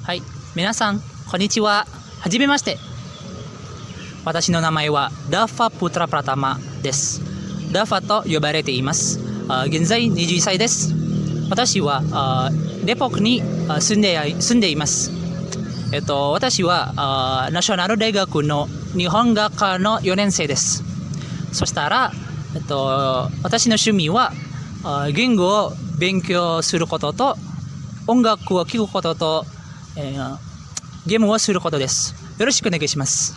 はい、皆さん、こんにちは。はじめまして。私の名前はダッファ・プトラ・プラタマです。ダッファと呼ばれています。現在21歳です。私はデポクに住んでいます。私はナショナル大学の日本学科の4年生です。そしたら、私の趣味は言語を勉強することと音楽を聴くことと、ゲームをすることです。よろしくお願いします。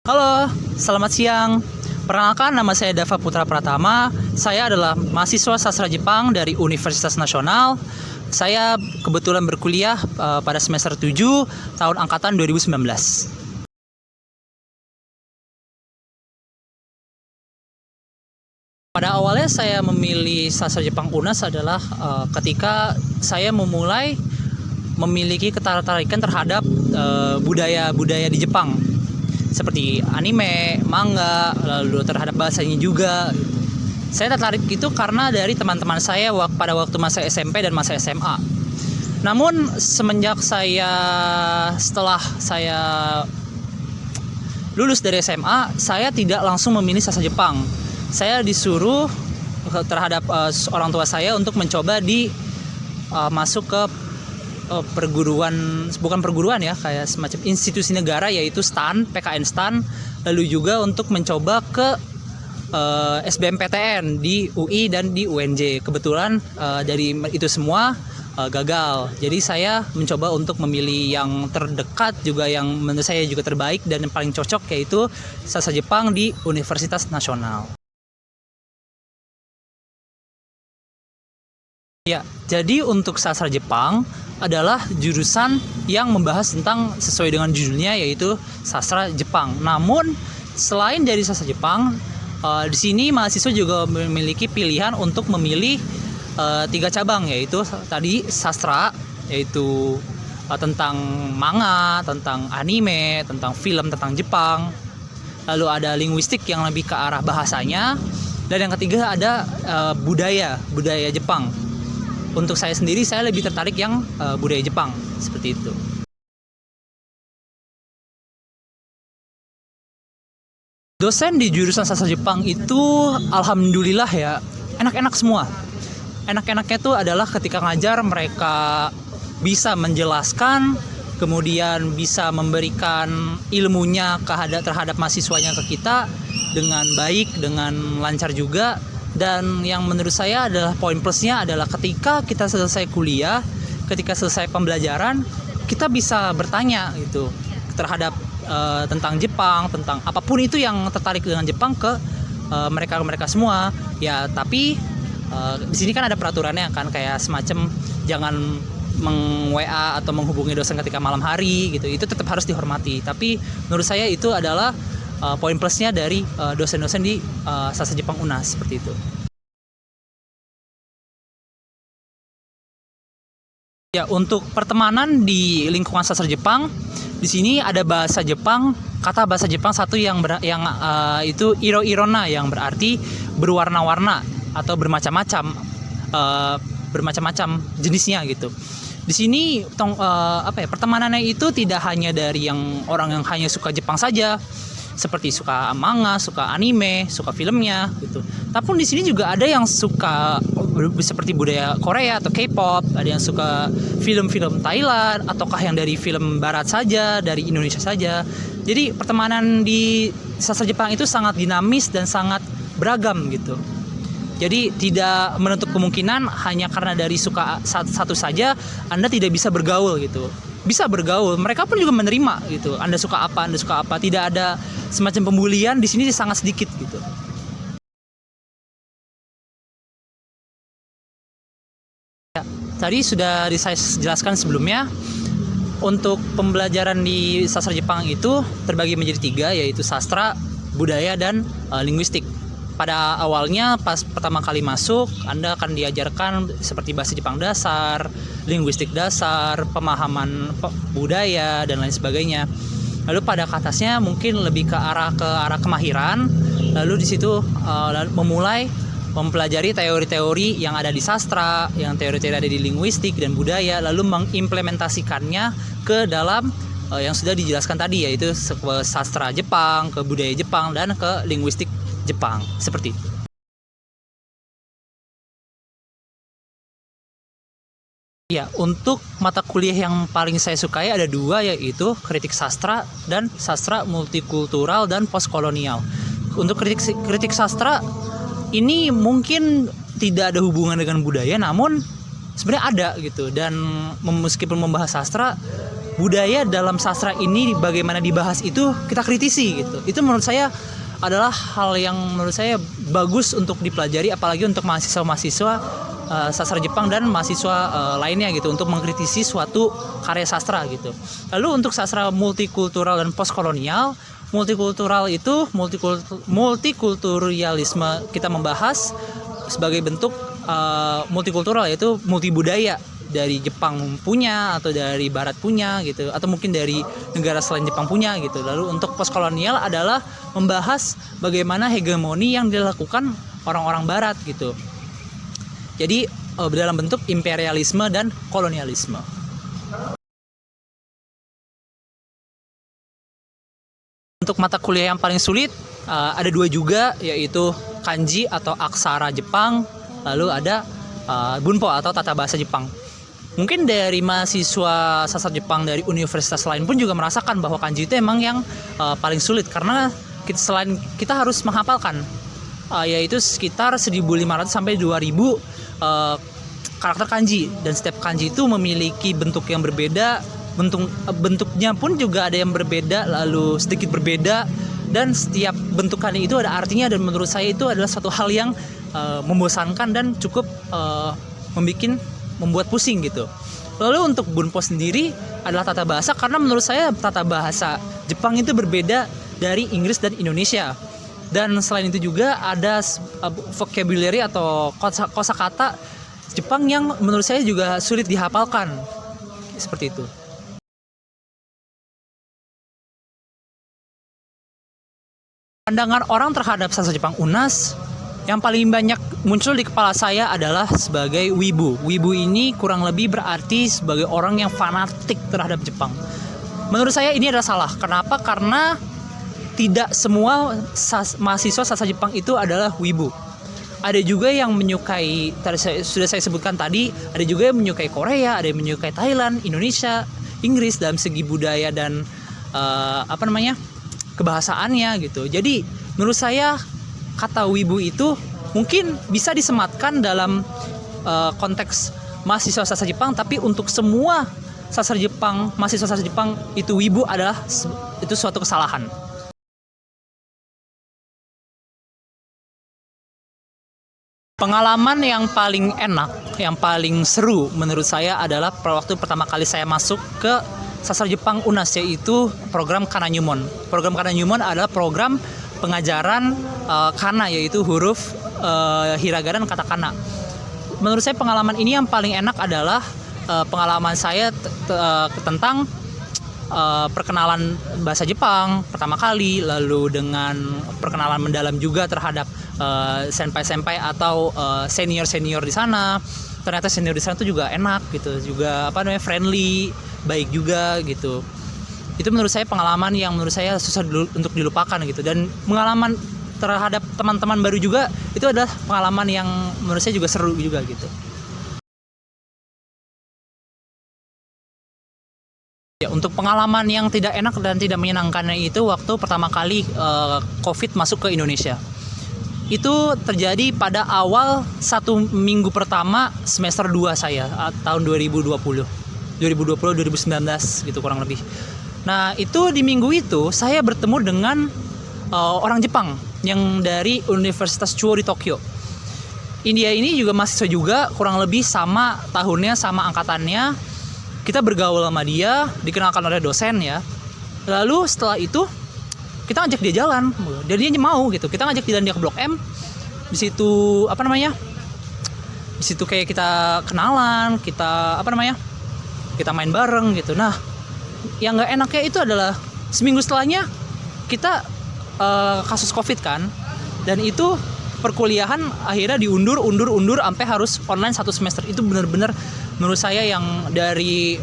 Halo, selamat siang. Perkenalkan, nama saya Dava Putra Pratama. Saya adalah mahasiswa sastra Jepang dari Universitas Nasional. Saya kebetulan berkuliah pada semester 7 tahun angkatan 2019. Pada awalnya saya memilih sastra Jepang UNAS adalah ketika saya memulai memiliki ketertarikan terhadap budaya-budaya di Jepang, seperti anime, manga, lalu terhadap bahasanya juga. Saya tertarik itu karena dari teman-teman saya pada waktu masa SMP dan masa SMA. Namun setelah saya lulus dari SMA, saya tidak langsung memilih sastra Jepang. Saya disuruh terhadap orang tua saya untuk mencoba masuk ke bukan perguruan ya, kayak semacam institusi negara, yaitu STAN, PKN STAN, lalu juga untuk mencoba ke SBMPTN di UI dan di UNJ. Kebetulan dari itu semua gagal. Jadi saya mencoba untuk memilih yang terdekat juga, yang menurut saya juga terbaik dan yang paling cocok, yaitu sastra Jepang di Universitas Nasional. Ya, jadi untuk sastra Jepang adalah jurusan yang membahas tentang, sesuai dengan judulnya, yaitu sastra Jepang. Namun selain dari sastra Jepang, di sini mahasiswa juga memiliki pilihan untuk memilih 3 cabang, yaitu tadi sastra, yaitu tentang manga, tentang anime, tentang film tentang Jepang. Lalu ada linguistik yang lebih ke arah bahasanya, dan yang ketiga ada budaya Jepang. Untuk saya sendiri, saya lebih tertarik yang budaya Jepang, seperti itu. Dosen di jurusan sastra Jepang itu alhamdulillah ya, enak-enak semua. Enak-enaknya itu adalah ketika ngajar mereka bisa menjelaskan, kemudian bisa memberikan ilmunya terhadap mahasiswanya ke kita dengan baik, dengan lancar juga. Dan yang menurut saya adalah poin plusnya adalah ketika kita selesai kuliah, ketika selesai pembelajaran, kita bisa bertanya gitu terhadap tentang Jepang, tentang apapun itu yang tertarik dengan Jepang ke mereka semua. Ya, tapi di sini kan ada peraturannya kan, kayak semacam jangan meng-WA atau menghubungi dosen ketika malam hari gitu. Itu tetap harus dihormati. Tapi menurut saya itu adalah poin plusnya dari dosen-dosen di sastra Jepang UNAS, seperti itu. Ya, untuk pertemanan di lingkungan sastra Jepang, di sini ada bahasa Jepang, kata bahasa Jepang satu yang itu iro-irona, yang berarti berwarna-warna atau bermacam-macam jenisnya gitu. Di sini pertemanannya itu tidak hanya dari yang orang yang hanya suka Jepang saja, seperti suka manga, suka anime, suka filmnya gitu. Tapi di sini juga ada yang suka seperti budaya Korea atau K-pop, ada yang suka film-film Thailand, ataukah yang dari film barat saja, dari Indonesia saja. Jadi pertemanan di sastra Jepang itu sangat dinamis dan sangat beragam gitu. Jadi tidak menutup kemungkinan hanya karena dari suka satu saja Anda tidak bisa bergaul gitu. Bisa bergaul, mereka pun juga menerima gitu. Anda suka apa, tidak ada semacam pembulian di sini, sangat sedikit gitu. Ya, tadi sudah saya jelaskan sebelumnya. Untuk pembelajaran di sastra Jepang itu terbagi menjadi 3, yaitu sastra, budaya, dan linguistik. pada awalnya pas pertama kali masuk, Anda akan diajarkan seperti bahasa Jepang dasar, linguistik dasar, pemahaman budaya dan lain sebagainya. Lalu pada atasnya mungkin lebih ke arah kemahiran. Lalu di situ memulai mempelajari teori-teori yang ada di sastra, yang teori-teori ada di linguistik dan budaya, lalu mengimplementasikannya ke dalam yang sudah dijelaskan tadi, yaitu ke sastra Jepang, ke budaya Jepang, dan ke linguistik Jepang, seperti itu. Ya, untuk mata kuliah yang paling saya sukai ada dua, yaitu kritik sastra dan sastra multikultural dan postkolonial. Untuk kritik sastra ini mungkin tidak ada hubungan dengan budaya, namun sebenarnya ada gitu. Dan meskipun membahas sastra, budaya dalam sastra ini bagaimana dibahas itu kita kritisi gitu. Itu menurut saya adalah hal yang menurut saya bagus untuk dipelajari, apalagi untuk mahasiswa-mahasiswa sastra Jepang dan mahasiswa lainnya gitu, untuk mengkritisi suatu karya sastra gitu. Lalu untuk sastra multikultural dan postkolonial, multikultural itu multikulturalisme, kita membahas sebagai bentuk multikultural, yaitu multibudaya, dari Jepang punya atau dari Barat punya gitu, atau mungkin dari negara selain Jepang punya gitu. Lalu untuk postkolonial adalah membahas bagaimana hegemoni yang dilakukan orang-orang Barat gitu. Jadi dalam bentuk imperialisme dan kolonialisme. Untuk mata kuliah yang paling sulit ada dua juga, yaitu kanji atau aksara Jepang, lalu ada bunpo atau tata bahasa Jepang. Mungkin dari mahasiswa sastra Jepang dari universitas lain pun juga merasakan bahwa kanji itu emang yang paling sulit, karena selain kita harus menghafalkan yaitu sekitar 1.500 sampai 2.000 karakter kanji, dan setiap kanji itu memiliki bentuk yang berbeda. Bentuknya pun juga ada yang berbeda, lalu sedikit berbeda, dan setiap bentukannya itu ada artinya, dan menurut saya itu adalah suatu hal yang membosankan dan cukup membuat pusing gitu. Lalu untuk bunpo sendiri adalah tata bahasa, karena menurut saya tata bahasa Jepang itu berbeda dari Inggris dan Indonesia. Dan selain itu juga ada vocabulary atau kosakata Jepang yang menurut saya juga sulit dihafalkan. Seperti itu. Pandangan orang terhadap sastra Jepang UNAS yang paling banyak muncul di kepala saya adalah sebagai wibu. Wibu ini kurang lebih berarti sebagai orang yang fanatik terhadap Jepang. Menurut saya ini adalah salah. Kenapa? Karena tidak semua mahasiswa sastra Jepang itu adalah wibu. Ada juga yang menyukai, sudah saya sebutkan tadi, ada juga yang menyukai Korea, ada yang menyukai Thailand, Indonesia, Inggris dalam segi budaya dan kebahasaannya gitu. Jadi menurut saya kata wibu itu mungkin bisa disematkan dalam konteks mahasiswa sastra Jepang, tapi untuk semua sastra Jepang, mahasiswa sastra Jepang itu wibu adalah itu suatu kesalahan. Pengalaman yang paling enak, yang paling seru menurut saya adalah waktu pertama kali saya masuk ke sastra Jepang UNAS, yaitu program Kananyumon. Program Kananyumon adalah program pengajaran kana, yaitu huruf hiragana dan katakana. Menurut saya pengalaman ini yang paling enak adalah pengalaman saya tentang perkenalan bahasa Jepang pertama kali, lalu dengan perkenalan mendalam juga terhadap senpai-senpai atau senior-senior di sana. Ternyata senior di sana itu juga enak gitu, juga friendly, baik juga gitu. Itu menurut saya pengalaman yang menurut saya susah untuk dilupakan gitu. Dan pengalaman terhadap teman-teman baru juga itu adalah pengalaman yang menurut saya juga seru juga gitu. Ya, untuk pengalaman yang tidak enak dan tidak menyenangkannya itu waktu pertama kali COVID masuk ke Indonesia. Itu terjadi pada awal 1 minggu pertama semester 2 saya, tahun 2020 2019 gitu kurang lebih. Nah, itu di minggu itu saya bertemu dengan orang Jepang yang dari Universitas Chuo di Tokyo. Dia ini juga mahasiswa juga, kurang lebih sama tahunnya, sama angkatannya. Kita bergaul sama dia, dikenalkan oleh dosen ya. Lalu setelah itu kita ngajak dia jalan, dan dia mau gitu. Kita ngajak jalan dia ke Blok M. Di situ di situ kayak kita kenalan, kita kita main bareng gitu. Nah, yang nggak enaknya itu adalah seminggu setelahnya kita kasus COVID kan, dan itu perkuliahan akhirnya diundur sampai harus online 1 semester. Itu benar-benar menurut saya yang dari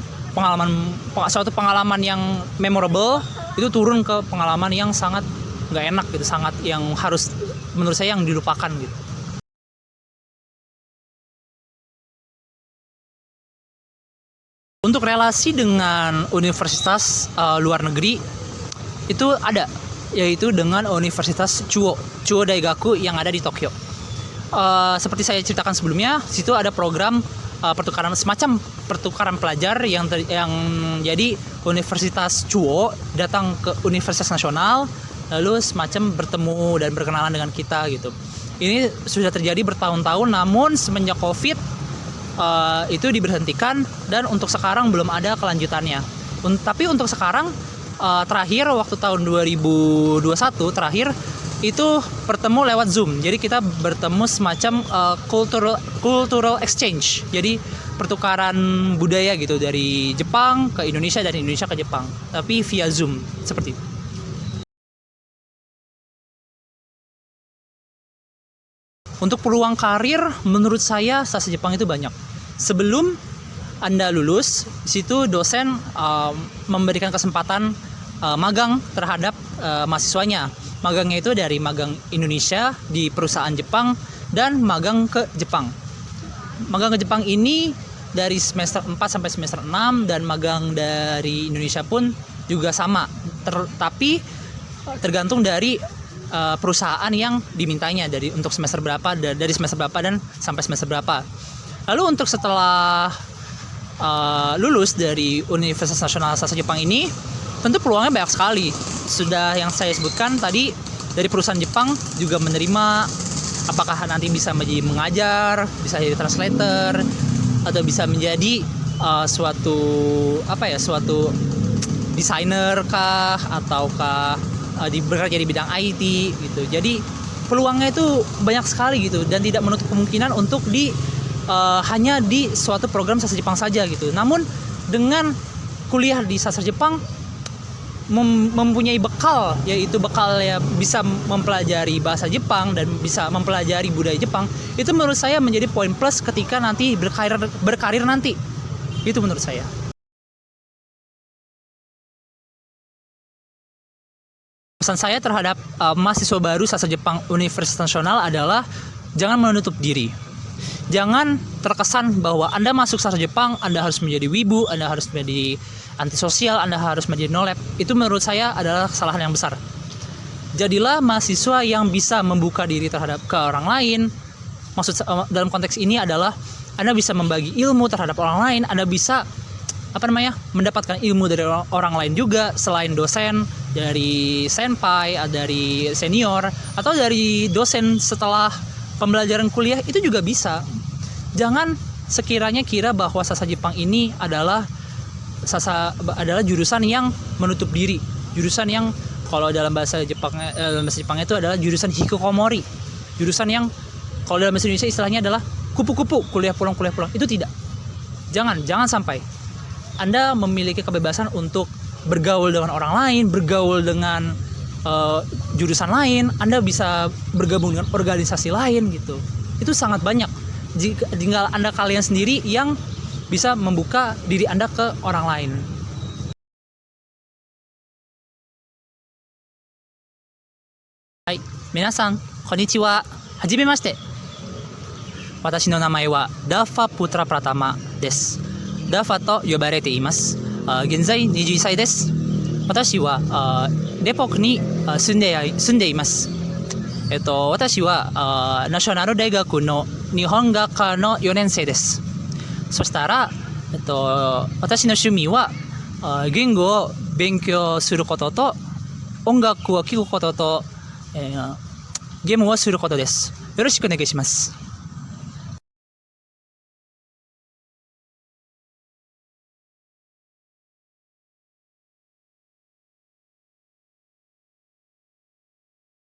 suatu pengalaman yang memorable itu turun ke pengalaman yang sangat nggak enak gitu, sangat yang harus menurut saya yang dilupakan gitu. Untuk relasi dengan universitas luar negeri itu ada, yaitu dengan Universitas Chuo Daigaku yang ada di Tokyo. Seperti saya ceritakan sebelumnya, situ ada program semacam pertukaran pelajar yang jadi Universitas Chuo datang ke Universitas Nasional, lalu semacam bertemu dan berkenalan dengan kita gitu. Ini sudah terjadi bertahun-tahun, namun semenjak COVID itu diberhentikan dan untuk sekarang belum ada kelanjutannya. Tapi untuk sekarang terakhir waktu tahun 2021 terakhir itu bertemu lewat Zoom. Jadi kita bertemu semacam cultural exchange. Jadi pertukaran budaya gitu dari Jepang ke Indonesia dan Indonesia ke Jepang, tapi via Zoom seperti itu. Untuk peluang karir menurut saya sastra Jepang itu banyak. Sebelum Anda lulus, situ dosen memberikan kesempatan magang terhadap mahasiswanya. Magangnya itu dari magang Indonesia di perusahaan Jepang dan magang ke Jepang. Magang ke Jepang ini dari semester 4 sampai semester 6, dan magang dari Indonesia pun juga sama. Tapi tergantung dari perusahaan yang dimintanya untuk semester berapa, dari semester berapa dan sampai semester berapa. Lalu untuk setelah lulus dari Universitas Nasional Sastra Jepang ini, tentu peluangnya banyak sekali. Sudah yang saya sebutkan tadi, dari perusahaan Jepang juga menerima, apakah nanti bisa menjadi mengajar, bisa jadi translator, atau bisa menjadi suatu desainer kah, ataukah bekerja di bidang IT gitu. Jadi peluangnya itu banyak sekali gitu, dan tidak menutup kemungkinan untuk hanya di suatu program sastra Jepang saja gitu. Namun dengan kuliah di sastra Jepang mempunyai bekal, yaitu bekal ya bisa mempelajari bahasa Jepang dan bisa mempelajari budaya Jepang, itu menurut saya menjadi poin plus ketika nanti berkarir nanti. Itu menurut saya. Pesan saya terhadap mahasiswa baru sastra Jepang Universitas Nasional adalah jangan menutup diri. Jangan terkesan bahwa Anda masuk sastra Jepang, Anda harus menjadi wibu, Anda harus menjadi antisosial, Anda harus menjadi no-lab. Itu menurut saya adalah kesalahan yang besar. Jadilah mahasiswa yang bisa membuka diri terhadap ke orang lain. Maksud dalam konteks ini adalah Anda bisa membagi ilmu terhadap orang lain, Anda bisa mendapatkan ilmu dari orang lain juga, selain dosen, dari senpai, dari senior, atau dari dosen setelah pembelajaran kuliah, itu juga bisa. Jangan sekiranya kira bahwa sastra Jepang ini adalah jurusan yang menutup diri, jurusan yang kalau dalam bahasa Jepang itu adalah jurusan hikikomori, jurusan yang kalau dalam bahasa Indonesia istilahnya adalah kupu-kupu, kuliah pulang. Itu tidak. Jangan sampai Anda memiliki kebebasan untuk bergaul dengan orang lain, bergaul dengan jurusan lain, Anda bisa bergabung dengan organisasi lain gitu. Itu sangat banyak. Tinggal kalian sendiri yang bisa membuka diri Anda ke orang lain. Hai, minasan, konnichiwa, hajimemashite. Watashi no namae wa Dafa Putra Pratama desu. Dafa to yobarete imasu. Genzai 21歳です。私はデポクに住んでいます。私はナショナル大学の日本学科の4年生です。そしたら、私の趣味は言語を勉強することと音楽を聴くことと、ゲームをすることです。よろしくお願いします。